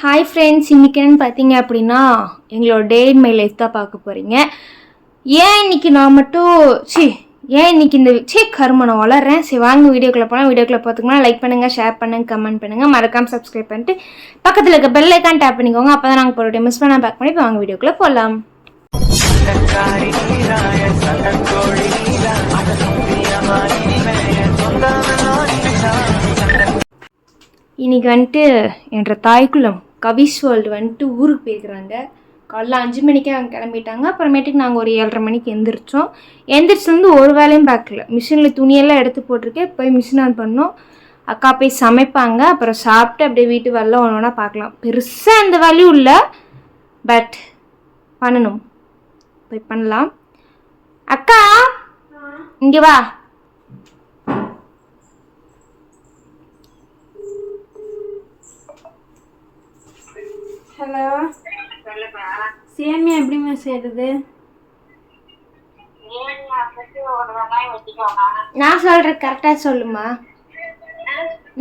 Hi friends, இன்றைக்கின்னு பார்த்தீங்க அப்படின்னா எங்களோட டே இன் மை லைஃப் தான் பார்க்க போகிறீங்க. ஏன் இன்றைக்கி நான் மட்டும் ஏன் இன்றைக்கி இந்த கரும நான் வளர்றேன். சரி வாங்க வீடியோக்குள்ளே போனால் வீடியோக்குள்ளே பார்த்துக்கோங்க. லைக் பண்ணுங்கள், ஷேர் பண்ணுங்கள், கமெண்ட் பண்ணுங்கள், மறக்காமல் சப்ஸ்கிரைப் பண்ணிட்டு பக்கத்தில் இருக்க பெல் ஐக்கான் டேப் பண்ணிக்கோங்க. அப்போ தான் நாங்கள் போகிற மிஸ் பண்ணால் பேக் பண்ணி இப்போ வாங்க வீடியோக்குள்ளே போகலாம். இன்றைக்கி வந்துட்டு என்ற தாய்க்குளம் கவிஸ் வேர்ல்டு வந்துட்டு ஊருக்கு போயிருக்கிறாங்க. காலைல 5 மணிக்கே அவங்க கிளம்பிட்டாங்க. அப்புறமேட்டுக்கு நாங்கள் ஒரு 7:30 மணிக்கு எந்திரிச்சிலேருந்து ஒரு வேலையும் பார்க்கல. மிஷினில் துணியெல்லாம் எடுத்து போட்டிருக்கேன். போய் மிஷின் ஆன் பண்ணோம். அக்கா போய் சமைப்பாங்க. அப்புறம் சாப்பிட்டு அப்படியே வீட்டு வேலை ஒன்று ஒன்றா பார்க்கலாம். பெருசாக எந்த வேலையும் இல்லை, பட் பண்ணணும். போய் பண்ணலாம். அக்கா இங்கே வா. ஹலோ, சேமியா எப்படிமா செய்யறது? நான் சொல்றது கரெக்டா சொல்லுமா.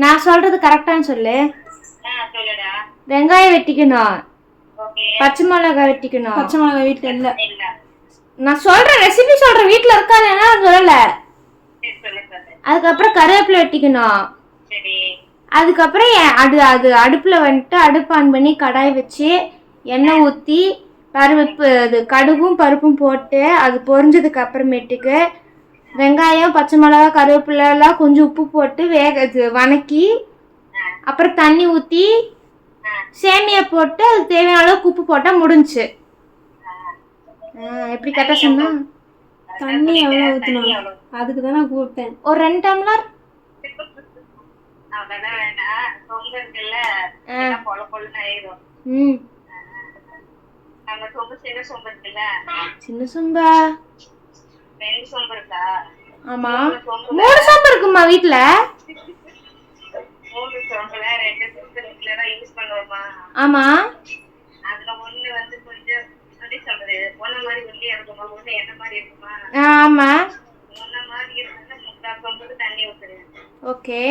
நான் சொல்றது கரெக்டான்னு சொல்லு. வெங்காயம் வெட்டிக்கணும், பச்சை மிளகாய் வெட்டிக்கணும். பச்சை மிளகாய் வீட்டுல இல்ல. நான் சொல்ற ரெசிபி சொல்றேன், வீட்டுல இருக்காது என்ன சொல்லல. அதுக்கப்புறம் கருவேப்பிலை வெட்டிக்கணும். அதுக்கப்புறம் அது அடுப்பில் வந்துட்டு அடுப்பு ஆன் பண்ணி கடாய் வச்சு எண்ணெய் ஊற்றி கடுகும் பருப்பும் போட்டு அது பொரிஞ்சதுக்கு அப்புறமேட்டுக்கு வெங்காயம், பச்சை மிளகா, கருவேப்பிலாம் கொஞ்சம் உப்பு போட்டு வணக்கி அப்புறம் தண்ணி ஊற்றி சேமியா போட்டு அது தேவையான அளவுக்கு உப்பு போட்டால் முடிஞ்சுச்சு. எப்படி கரெக்டாக சொன்னா? தண்ணி எவ்வளோ ஊற்றணும்? அதுக்கு தான் நான் கூப்பிட்டேன். ஒரு 2 டம்ளர். சின்ன சொம்பா? ஆமா, 3 சொம்பு இருக்குமா வீட்டுல? ஆமா. ஆமா. ஓகே.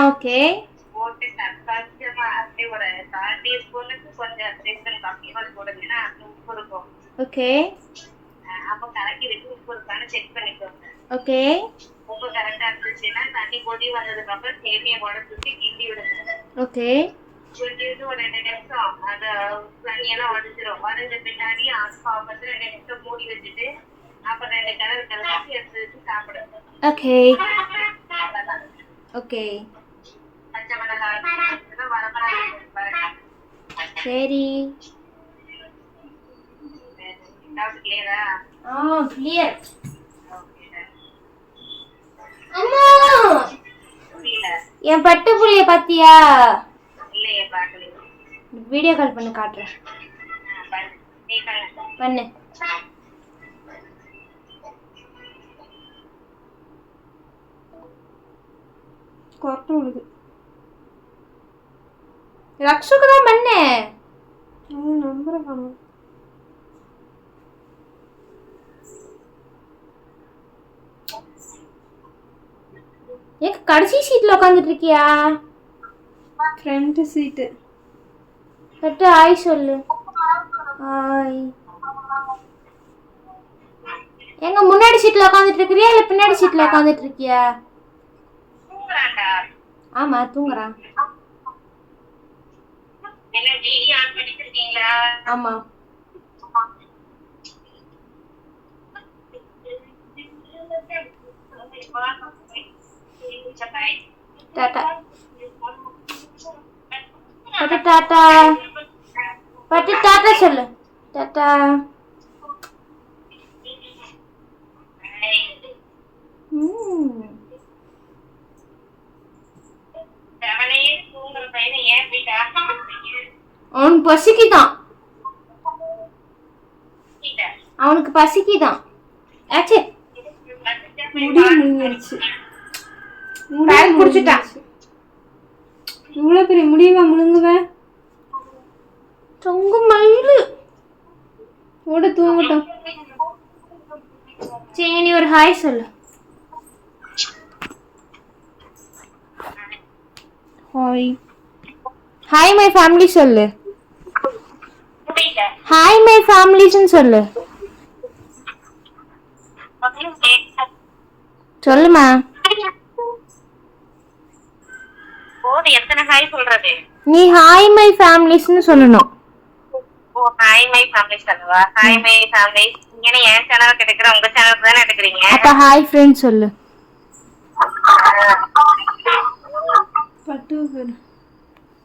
ஓகே. ஓகே. ஓகே. உப்பு கரெக்டா இருந்துச்சுன்னா தண்ணி கொதி வந்ததுக்கு அப்புறம் சேமியா உடச்சு கிண்டி விடுங்க. ஓகே. கிண்டிட்டு ஒரு 2 நிமிஷம் அந்த தண்ணியெல்லாம் உடச்சிரும். உடஞ்ச பின்னாடி ஆஃப் 2 நிமிஷம் மூடி வச்சுட்டு அப்புறம் 2 கலர் எடுத்து வச்சு சாப்பிடுங்க. ஓகே. ஓகே. பச்சை மிளகாய் வரமிளகாய். சரி. கிளியர். அம்மா, என் பட்டு புள்ளிய பாத்தியா? வீடியோ கால் பண்ணு, காட்டுறேன். பண்ணு. கொரட்டை விடுது. ரக்ஷுக்கு தான் பண்ணு. நம்பரை காணும். ஏன் கடைசி சீட்ல உட்காந்துட்டு இருக்கியா? ஃப்ரண்ட் சீட்டு. கட்டு ஆய் சொல்லு. ஆய். எங்க முன்னாடி சீட்ல உட்காந்துட்டு இருக்கிறியா இல்ல பின்னாடி சீட்ல உட்காந்துட்டு இருக்கியா? ஆமா, தூங்குறான். ஆமா. டாடா பட்டு, டாடா பட்டு, டாடா சொல்லு. டாடா. அவனுக்கு பசிக்குதான். அவனுக்கு பசிக்குதான். ஆச்சே, குடிச்சுட்டான். இவ்வளோ பெரிய முடிவா முழுங்குவேன். தொங்கு மயிலு ஓட தூங்கட்டும். சரி, நீ ஒரு ஹாய் சொல்லு. ஹாய் ஹாய் மை ஃபேமிலி சொல்லு. புரியல. ஹாய் மை ஃபேமிலிஸ்ன்னு சொல்லு. சொல்லுமா. போது எத்தனை ஹாய் சொல்றது? நீ ஹாய் மை ஃபேமிலிஸ்ன்னு சொல்லணும். ஓ ஹாய் மை ஃபேமிலி சொல்லவா? Hi my family. நீங்க என் சேனலுக்கு எடுக்கிற உங்க சேனலுக்கு தானே எடுக்கிறீங்க. அப்ப ஹாய் ஃப்ரெண்ட்ஸ் சொல்லு. பட்டு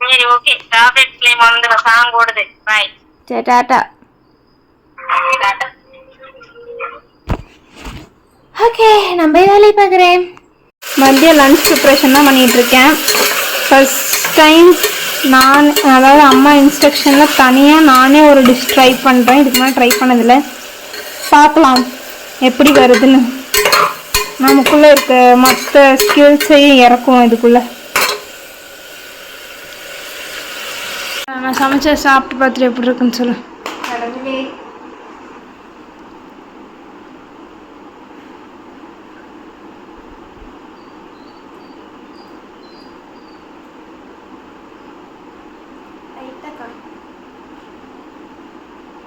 சரி ஓகே. டாப்லெட் கிளைம் வந்து சாங் ஓடுது. பாய். சரி டாட்டா. ஓகே நான் போய் வேலையை பார்க்குறேன். மதியம் லஞ்ச் ப்ரிப்ரேஷன் தான் பண்ணிகிட்ருக்கேன். ஃபர்ஸ்ட் டைம் நான் அதாவது அம்மா இன்ஸ்ட்ரக்ஷனில் தனியாக நானே ஒரு டிஷ் ட்ரை பண்ணுறேன். இதுக்கு மேலே ட்ரை பண்ணதில்லை. பார்க்கலாம் எப்படி வருதுன்னு. நமக்குள்ளே இருக்க மற்ற ஸ்கில்ஸையும் இறக்கும் இதுக்குள்ளே. நான் சமைச்ச சாப்பிட்டு பார்த்துட்டு எப்படி இருக்குன்னு சொல்லு. கடவுளே.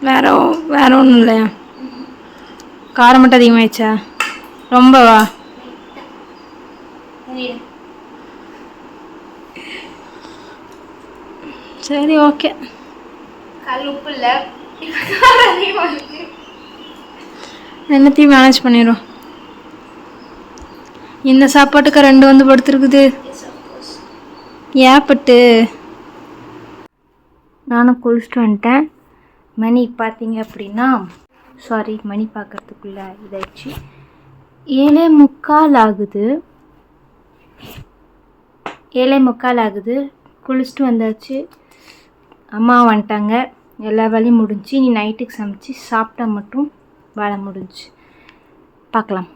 வேற ஒன்றும் இல்லையா? காரம் மட்டும் அதிகமாகிடுச்சா? ரொம்பவா? சரி ஓகே. கல் உப்பு இல்லை, எல்லாத்தையும் மேனேஜ் பண்ணிடுவோம். இந்த சாப்பாட்டுக்கு 2 வந்து படுத்துருக்குது. ஏப்பட்டு நானும் குளிச்சுட்டு வந்துட்டேன். மணி பார்த்தீங்க அப்படின்னா சாரி மணி பார்க்கறதுக்குள்ளே இதாயிடுச்சு. 7:45 ஆகுது. 7:45 ஆகுது. குளிச்சுட்டு வந்தாச்சு. அம்மா வந்துட்டாங்க. எல்லா வேலையும் முடிஞ்சு. நீ நைட்டுக்கு சமைச்சு சாப்பிட்டா மட்டும் வேலை முடிஞ்சு. பார்க்கலாம்.